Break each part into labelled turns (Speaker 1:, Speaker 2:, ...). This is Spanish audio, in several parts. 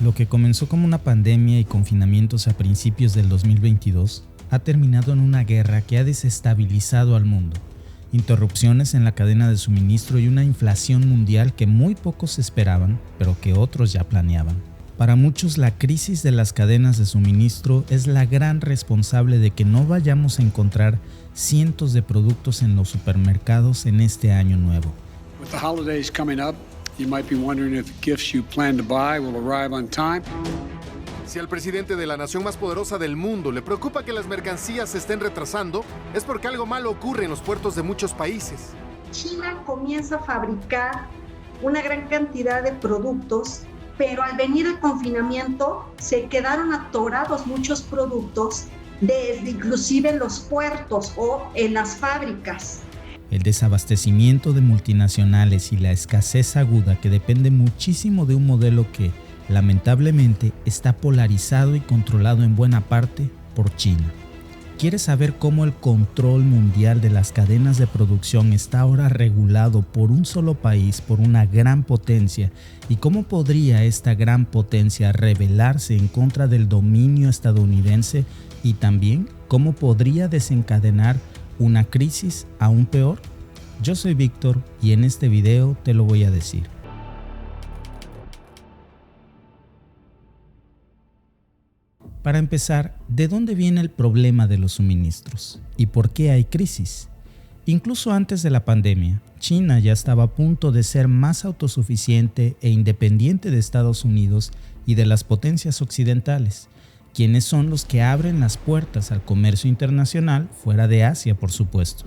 Speaker 1: Lo que comenzó como una pandemia y confinamientos a principios del 2022 ha terminado en una guerra que ha desestabilizado al mundo, interrupciones en la cadena de suministro y una inflación mundial que muy pocos esperaban, pero que otros ya planeaban. Para muchos, la crisis de las cadenas de suministro es la gran responsable de que no vayamos a encontrar cientos de productos en los supermercados en este año nuevo.
Speaker 2: With the holidays coming up, you might be wondering if the gifts you plan to buy will arrive on time.
Speaker 3: Si al presidente de la nación más poderosa del mundo le preocupa que las mercancías se estén retrasando, es porque algo malo ocurre en los puertos de muchos países.
Speaker 4: China comienza a fabricar una gran cantidad de productos, pero al venir el confinamiento se quedaron atorados muchos productos, desde inclusive en los puertos o en las fábricas.
Speaker 1: El desabastecimiento de multinacionales y la escasez aguda que depende muchísimo de un modelo que, lamentablemente, está polarizado y controlado en buena parte por China. ¿Quieres saber cómo el control mundial de las cadenas de producción está ahora regulado por un solo país, por una gran potencia, y cómo podría esta gran potencia rebelarse en contra del dominio estadounidense y también cómo podría desencadenar una crisis aún peor? Yo soy Víctor y en este video te lo voy a decir. Para empezar, ¿de dónde viene el problema de los suministros? ¿Y por qué hay crisis? Incluso antes de la pandemia, China ya estaba a punto de ser más autosuficiente e independiente de Estados Unidos y de las potencias occidentales, quienes son los que abren las puertas al comercio internacional fuera de Asia, por supuesto.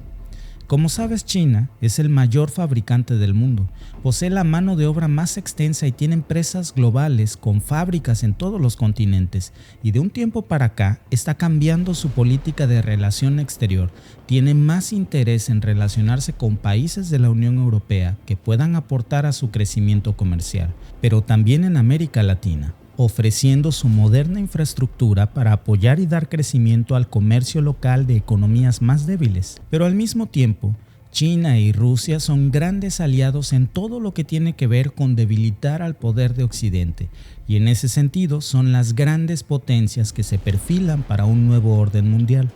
Speaker 1: Como sabes, China es el mayor fabricante del mundo, posee la mano de obra más extensa y tiene empresas globales con fábricas en todos los continentes, y de un tiempo para acá está cambiando su política de relación exterior. Tiene más interés en relacionarse con países de la Unión Europea que puedan aportar a su crecimiento comercial, pero también en América Latina, ofreciendo su moderna infraestructura para apoyar y dar crecimiento al comercio local de economías más débiles. Pero al mismo tiempo, China y Rusia son grandes aliados en todo lo que tiene que ver con debilitar al poder de Occidente, y en ese sentido son las grandes potencias que se perfilan para un nuevo orden mundial.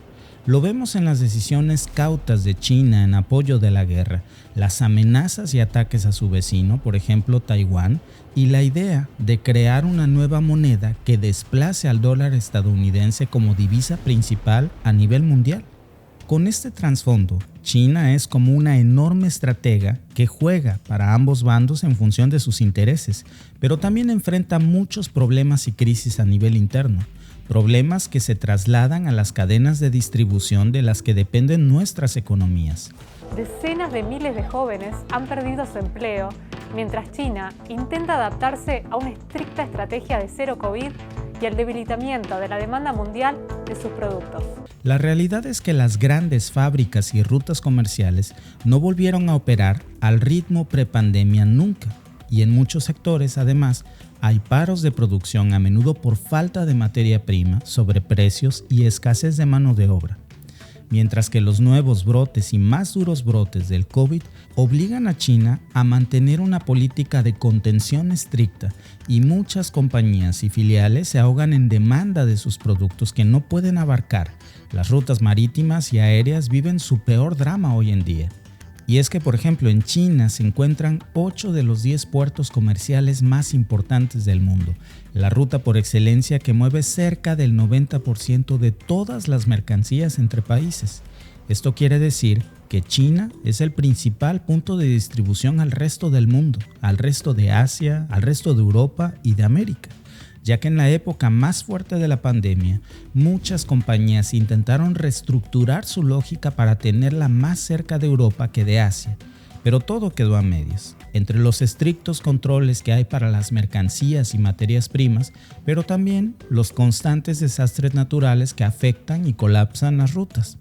Speaker 1: Lo vemos en las decisiones cautas de China en apoyo de la guerra, las amenazas y ataques a su vecino, por ejemplo Taiwán, y la idea de crear una nueva moneda que desplace al dólar estadounidense como divisa principal a nivel mundial. Con este trasfondo, China es como una enorme estratega que juega para ambos bandos en función de sus intereses, pero también enfrenta muchos problemas y crisis a nivel interno. Problemas que se trasladan a las cadenas de distribución de las que dependen nuestras economías.
Speaker 5: Decenas de miles de jóvenes han perdido su empleo, mientras China intenta adaptarse a una estricta estrategia de cero COVID y al debilitamiento de la demanda mundial de sus productos.
Speaker 1: La realidad es que las grandes fábricas y rutas comerciales no volvieron a operar al ritmo prepandemia nunca, y en muchos sectores, además, hay paros de producción a menudo por falta de materia prima, sobreprecios y escasez de mano de obra. Mientras que los nuevos brotes y más duros brotes del COVID obligan a China a mantener una política de contención estricta, y muchas compañías y filiales se ahogan en demanda de sus productos que no pueden abarcar. Las rutas marítimas y aéreas viven su peor drama hoy en día. Y es que, por ejemplo, en China se encuentran 8 de los 10 puertos comerciales más importantes del mundo, la ruta por excelencia que mueve cerca del 90% de todas las mercancías entre países. Esto quiere decir que China es el principal punto de distribución al resto del mundo, al resto de Asia, al resto de Europa y de América, ya que en la época más fuerte de la pandemia, muchas compañías intentaron reestructurar su lógica para tenerla más cerca de Europa que de Asia, pero todo quedó a medias, entre los estrictos controles que hay para las mercancías y materias primas, pero también los constantes desastres naturales que afectan y colapsan las rutas.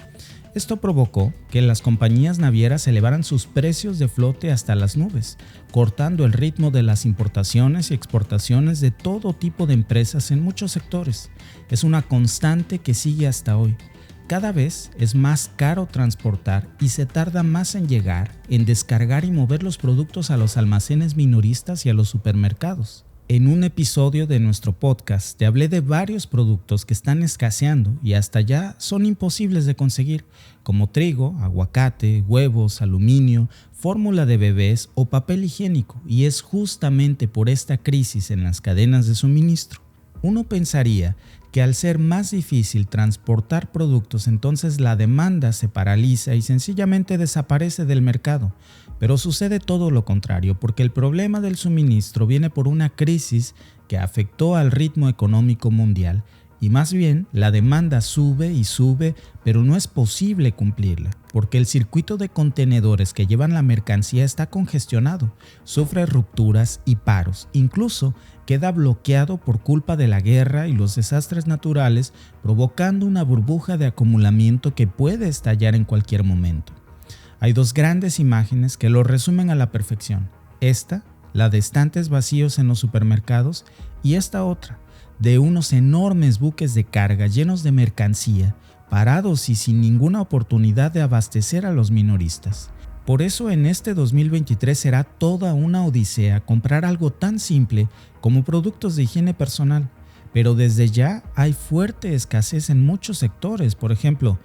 Speaker 1: Esto provocó que las compañías navieras elevaran sus precios de flote hasta las nubes, cortando el ritmo de las importaciones y exportaciones de todo tipo de empresas en muchos sectores. Es una constante que sigue hasta hoy. Cada vez es más caro transportar y se tarda más en llegar, en descargar y mover los productos a los almacenes minoristas y a los supermercados. En un episodio de nuestro podcast te hablé de varios productos que están escaseando y hasta ya son imposibles de conseguir, como trigo, aguacate, huevos, aluminio, fórmula de bebés o papel higiénico, y es justamente por esta crisis en las cadenas de suministro. Uno pensaría que al ser más difícil transportar productos, entonces la demanda se paraliza y sencillamente desaparece del mercado. Pero sucede todo lo contrario, porque el problema del suministro viene por una crisis que afectó al ritmo económico mundial y más bien la demanda sube y sube, pero no es posible cumplirla, porque el circuito de contenedores que llevan la mercancía está congestionado, sufre rupturas y paros, incluso queda bloqueado por culpa de la guerra y los desastres naturales, provocando una burbuja de acumulamiento que puede estallar en cualquier momento. Hay dos grandes imágenes que lo resumen a la perfección. Esta, la de estantes vacíos en los supermercados, y esta otra, de unos enormes buques de carga llenos de mercancía, parados y sin ninguna oportunidad de abastecer a los minoristas. Por eso en este 2023 será toda una odisea comprar algo tan simple como productos de higiene personal, pero desde ya hay fuerte escasez en muchos sectores, por ejemplo,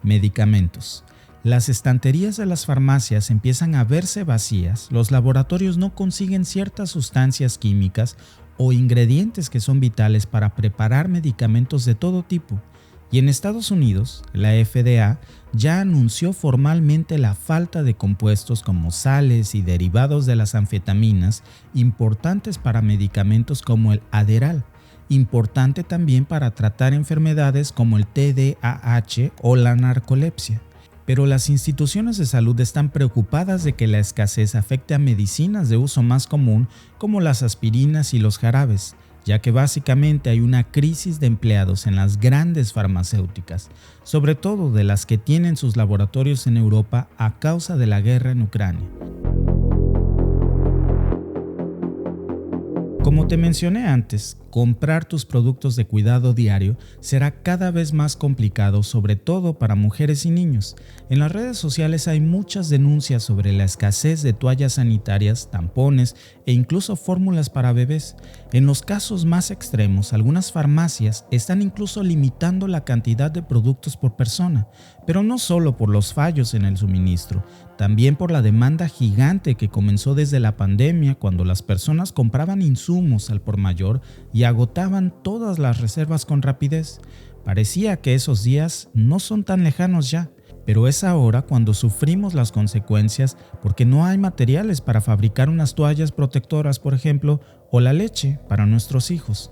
Speaker 1: medicamentos. Las estanterías de las farmacias empiezan a verse vacías, los laboratorios no consiguen ciertas sustancias químicas o ingredientes que son vitales para preparar medicamentos de todo tipo. Y en Estados Unidos, la FDA ya anunció formalmente la falta de compuestos como sales y derivados de las anfetaminas, importantes para medicamentos como el Adderall, importante también para tratar enfermedades como el TDAH o la narcolepsia. Pero las instituciones de salud están preocupadas de que la escasez afecte a medicinas de uso más común como las aspirinas y los jarabes, ya que básicamente hay una crisis de empleados en las grandes farmacéuticas, sobre todo de las que tienen sus laboratorios en Europa a causa de la guerra en Ucrania. Como te mencioné antes, comprar tus productos de cuidado diario será cada vez más complicado, sobre todo para mujeres y niños. En las redes sociales hay muchas denuncias sobre la escasez de toallas sanitarias, tampones e incluso fórmulas para bebés. En los casos más extremos, algunas farmacias están incluso limitando la cantidad de productos por persona, pero no solo por los fallos en el suministro, también por la demanda gigante que comenzó desde la pandemia, cuando las personas compraban insumos al por mayor y agotaban todas las reservas con rapidez. Parecía que esos días no son tan lejanos ya, pero es ahora cuando sufrimos las consecuencias porque no hay materiales para fabricar unas toallas protectoras, por ejemplo, o la leche para nuestros hijos.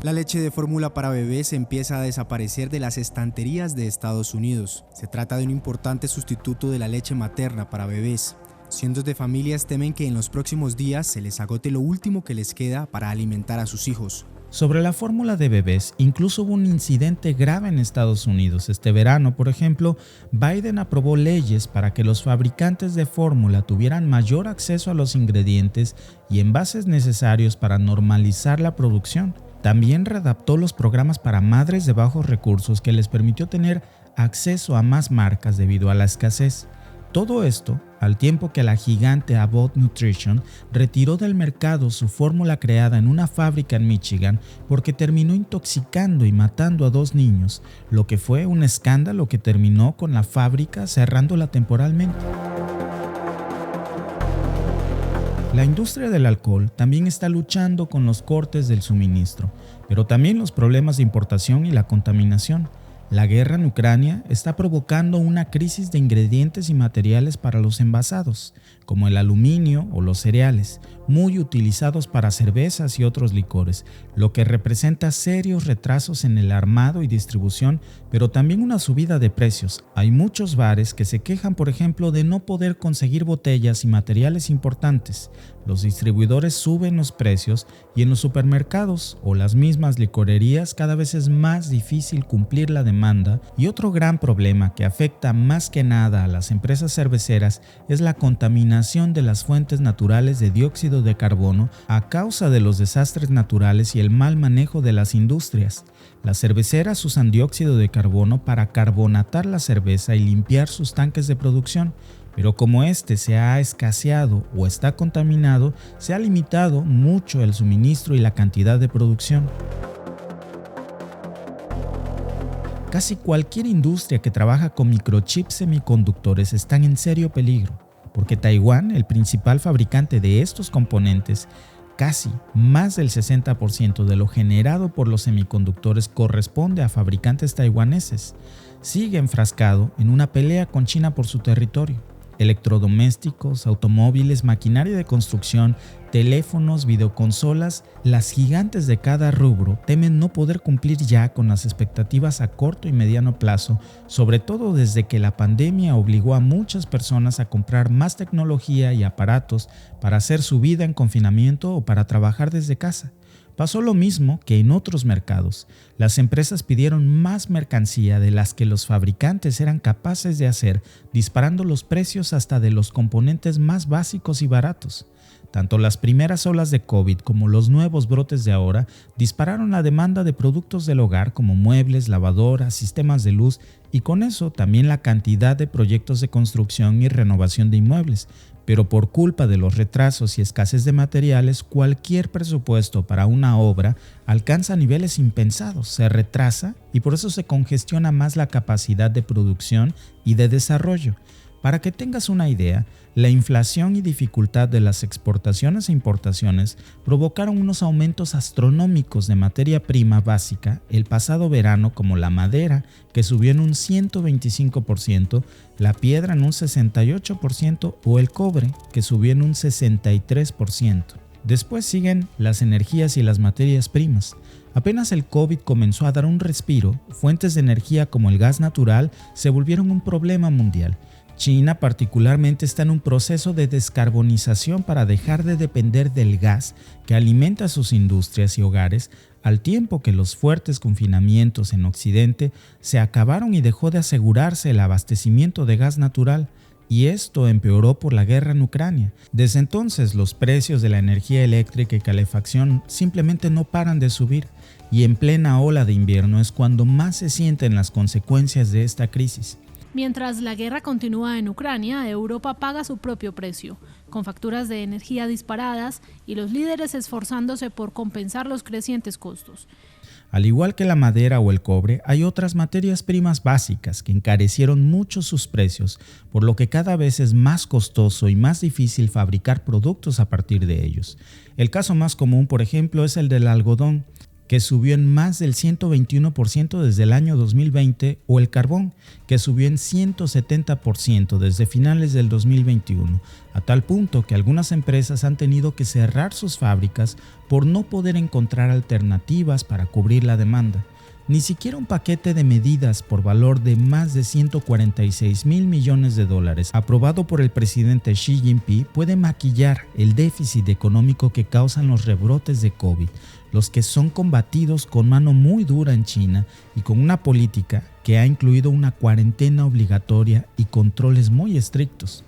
Speaker 6: La leche de fórmula para bebés empieza a desaparecer de las estanterías de Estados Unidos. Se trata de un importante sustituto de la leche materna para bebés. Cientos de familias temen que en los próximos días se les agote lo último que les queda para alimentar a sus hijos.
Speaker 1: Sobre la fórmula de bebés, incluso hubo un incidente grave en Estados Unidos. Este verano, por ejemplo, Biden aprobó leyes para que los fabricantes de fórmula tuvieran mayor acceso a los ingredientes y envases necesarios para normalizar la producción. También readaptó los programas para madres de bajos recursos, que les permitió tener acceso a más marcas debido a la escasez. Todo esto al tiempo que la gigante Abbott Nutrition retiró del mercado su fórmula creada en una fábrica en Michigan porque terminó intoxicando y matando a 2 niños, lo que fue un escándalo que terminó con la fábrica cerrándola temporalmente. La industria del alcohol también está luchando con los cortes del suministro, pero también los problemas de importación y la contaminación. La guerra en Ucrania está provocando una crisis de ingredientes y materiales para los envasados, como el aluminio o los cereales, muy utilizados para cervezas y otros licores, lo que representa serios retrasos en el armado y distribución, pero también una subida de precios. Hay muchos bares que se quejan, por ejemplo, de no poder conseguir botellas y materiales importantes. Los distribuidores suben los precios y en los supermercados o las mismas licorerías cada vez es más difícil cumplir la demanda. Y otro gran problema que afecta más que nada a las empresas cerveceras es la contaminación de las fuentes naturales de dióxido de carbono a causa de los desastres naturales y el mal manejo de las industrias. Las cerveceras usan dióxido de carbono para carbonatar la cerveza y limpiar sus tanques de producción. pero como este se ha escaseado o está contaminado, se ha limitado mucho el suministro y la cantidad de producción. Casi cualquier industria que trabaja con microchips semiconductores está en serio peligro, porque Taiwán, el principal fabricante de estos componentes, casi más del 60% de lo generado por los semiconductores corresponde a fabricantes taiwaneses, sigue enfrascado en una pelea con China por su territorio. Electrodomésticos, automóviles, maquinaria de construcción, teléfonos, videoconsolas, las gigantes de cada rubro temen no poder cumplir ya con las expectativas a corto y mediano plazo, sobre todo desde que la pandemia obligó a muchas personas a comprar más tecnología y aparatos para hacer su vida en confinamiento o para trabajar desde casa. Pasó lo mismo que en otros mercados. Las empresas pidieron más mercancía de las que los fabricantes eran capaces de hacer, disparando los precios hasta de los componentes más básicos y baratos. Tanto las primeras olas de COVID como los nuevos brotes de ahora dispararon la demanda de productos del hogar como muebles, lavadoras, sistemas de luz y con eso también la cantidad de proyectos de construcción y renovación de inmuebles. Pero por culpa de los retrasos y escasez de materiales, cualquier presupuesto para una obra alcanza niveles impensados, se retrasa y por eso se congestiona más la capacidad de producción y de desarrollo. Para que tengas una idea, la inflación y dificultad de las exportaciones e importaciones provocaron unos aumentos astronómicos de materia prima básica el pasado verano, como la madera, que subió en un 125%, la piedra en un 68% o el cobre, que subió en un 63%. Después siguen las energías y las materias primas. Apenas el COVID comenzó a dar un respiro, fuentes de energía como el gas natural se volvieron un problema mundial. China particularmente está en un proceso de descarbonización para dejar de depender del gas que alimenta sus industrias y hogares, al tiempo que los fuertes confinamientos en Occidente se acabaron y dejó de asegurarse el abastecimiento de gas natural, y esto empeoró por la guerra en Ucrania. Desde entonces los precios de la energía eléctrica y calefacción simplemente no paran de subir, y en plena ola de invierno es cuando más se sienten las consecuencias de esta crisis.
Speaker 7: Mientras la guerra continúa en Ucrania, Europa paga su propio precio, con facturas de energía disparadas y los líderes esforzándose por compensar los crecientes costos.
Speaker 1: Al igual que la madera o el cobre, hay otras materias primas básicas que encarecieron mucho sus precios, por lo que cada vez es más costoso y más difícil fabricar productos a partir de ellos. El caso más común, por ejemplo, es el del algodón, que subió en más del 121% desde el año 2020, o el carbón, que subió en 170% desde finales del 2021, a tal punto que algunas empresas han tenido que cerrar sus fábricas por no poder encontrar alternativas para cubrir la demanda. Ni siquiera un paquete de medidas por valor de más de $146 mil millones aprobado por el presidente Xi Jinping puede maquillar el déficit económico que causan los rebrotes de COVID, los que son combatidos con mano muy dura en China y con una política que ha incluido una cuarentena obligatoria y controles muy estrictos.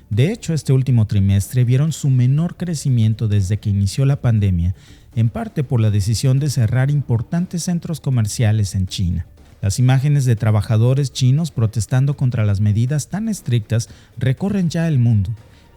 Speaker 1: De hecho, este último trimestre vieron su menor crecimiento desde que inició la pandemia, en parte por la decisión de cerrar importantes centros comerciales en China. Las imágenes de trabajadores chinos protestando contra las medidas tan estrictas recorren ya el mundo.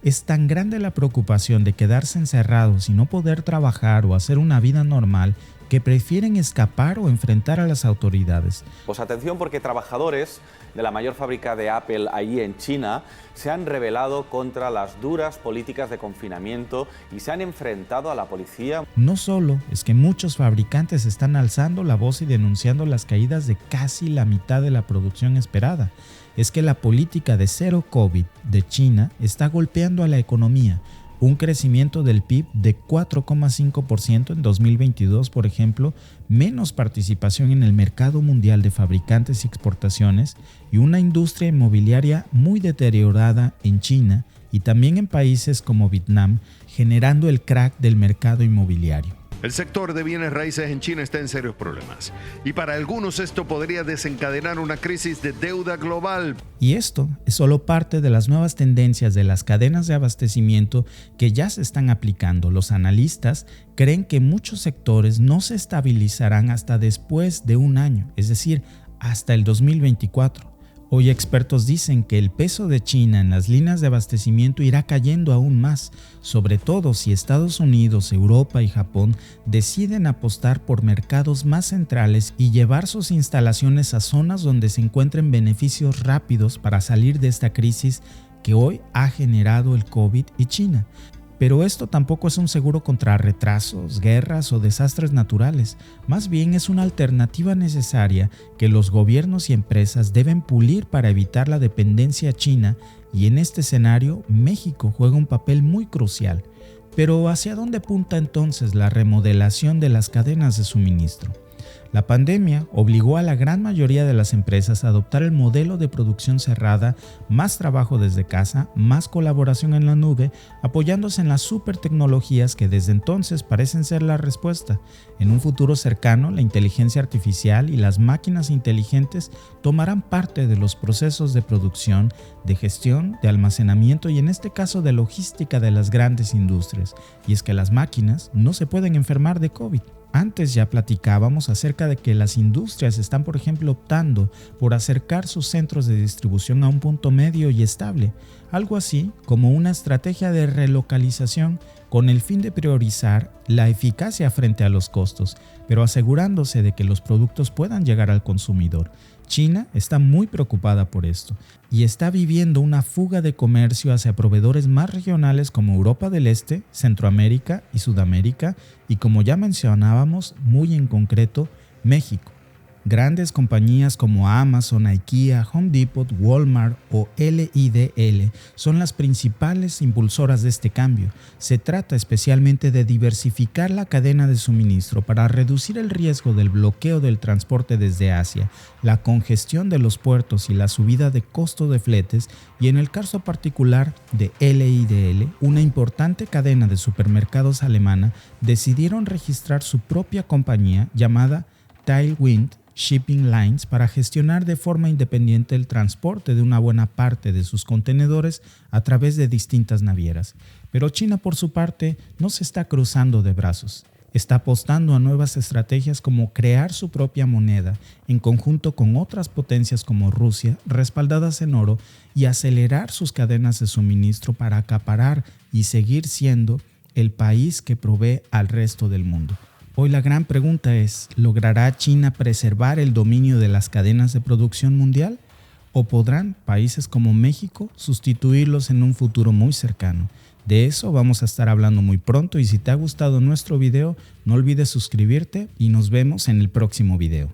Speaker 1: Es tan grande la preocupación de quedarse encerrados y no poder trabajar o hacer una vida normal que prefieren escapar o enfrentar a las autoridades.
Speaker 8: Pues atención, porque trabajadores de la mayor fábrica de Apple allí en China se han rebelado contra las duras políticas de confinamiento y se han enfrentado a la policía.
Speaker 1: No solo es que muchos fabricantes están alzando la voz y denunciando las caídas de casi la mitad de la producción esperada, es que la política de cero COVID de China está golpeando a la economía. Un crecimiento del PIB de 4,5% en 2022, por ejemplo, menos participación en el mercado mundial de fabricantes y exportaciones y una industria inmobiliaria muy deteriorada en China y también en países como Vietnam, generando el crack del mercado inmobiliario.
Speaker 9: El sector de bienes raíces en China está en serios problemas y para algunos esto podría desencadenar una crisis de deuda global.
Speaker 1: Y esto es solo parte de las nuevas tendencias de las cadenas de abastecimiento que ya se están aplicando. Los analistas creen que muchos sectores no se estabilizarán hasta después de un año, es decir, hasta el 2024. Hoy expertos dicen que el peso de China en las líneas de abastecimiento irá cayendo aún más, sobre todo si Estados Unidos, Europa y Japón deciden apostar por mercados más centrales y llevar sus instalaciones a zonas donde se encuentren beneficios rápidos para salir de esta crisis que hoy ha generado el COVID y China. Pero esto tampoco es un seguro contra retrasos, guerras o desastres naturales. Más bien es una alternativa necesaria que los gobiernos y empresas deben pulir para evitar la dependencia china, y en este escenario México juega un papel muy crucial. Pero ¿hacia dónde apunta entonces la remodelación de las cadenas de suministro? La pandemia obligó a la gran mayoría de las empresas a adoptar el modelo de producción cerrada, más trabajo desde casa, más colaboración en la nube, apoyándose en las supertecnologías que desde entonces parecen ser la respuesta. En un futuro cercano, la inteligencia artificial y las máquinas inteligentes tomarán parte de los procesos de producción, de gestión, de almacenamiento y en este caso de logística de las grandes industrias. Y es que las máquinas no se pueden enfermar de COVID. Antes ya platicábamos acerca de que las industrias están, por ejemplo, optando por acercar sus centros de distribución a un punto medio y estable, algo así como una estrategia de relocalización con el fin de priorizar la eficacia frente a los costos, pero asegurándose de que los productos puedan llegar al consumidor. China está muy preocupada por esto y está viviendo una fuga de comercio hacia proveedores más regionales como Europa del Este, Centroamérica y Sudamérica y, como ya mencionábamos, muy en concreto, México. Grandes compañías como Amazon, IKEA, Home Depot, Walmart o LIDL son las principales impulsoras de este cambio. Se trata especialmente de diversificar la cadena de suministro para reducir el riesgo del bloqueo del transporte desde Asia, la congestión de los puertos y la subida de costo de fletes, y en el caso particular de LIDL, una importante cadena de supermercados alemana, decidieron registrar su propia compañía llamada Tailwind Shipping Lines para gestionar de forma independiente el transporte de una buena parte de sus contenedores a través de distintas navieras. Pero China, por su parte, no se está cruzando de brazos. Está apostando a nuevas estrategias como crear su propia moneda en conjunto con otras potencias como Rusia, respaldadas en oro, y acelerar sus cadenas de suministro para acaparar y seguir siendo el país que provee al resto del mundo. Hoy la gran pregunta es, ¿logrará China preservar el dominio de las cadenas de producción mundial? ¿O podrán países como México sustituirlos en un futuro muy cercano? De eso vamos a estar hablando muy pronto, y si te ha gustado nuestro video, no olvides suscribirte y nos vemos en el próximo video.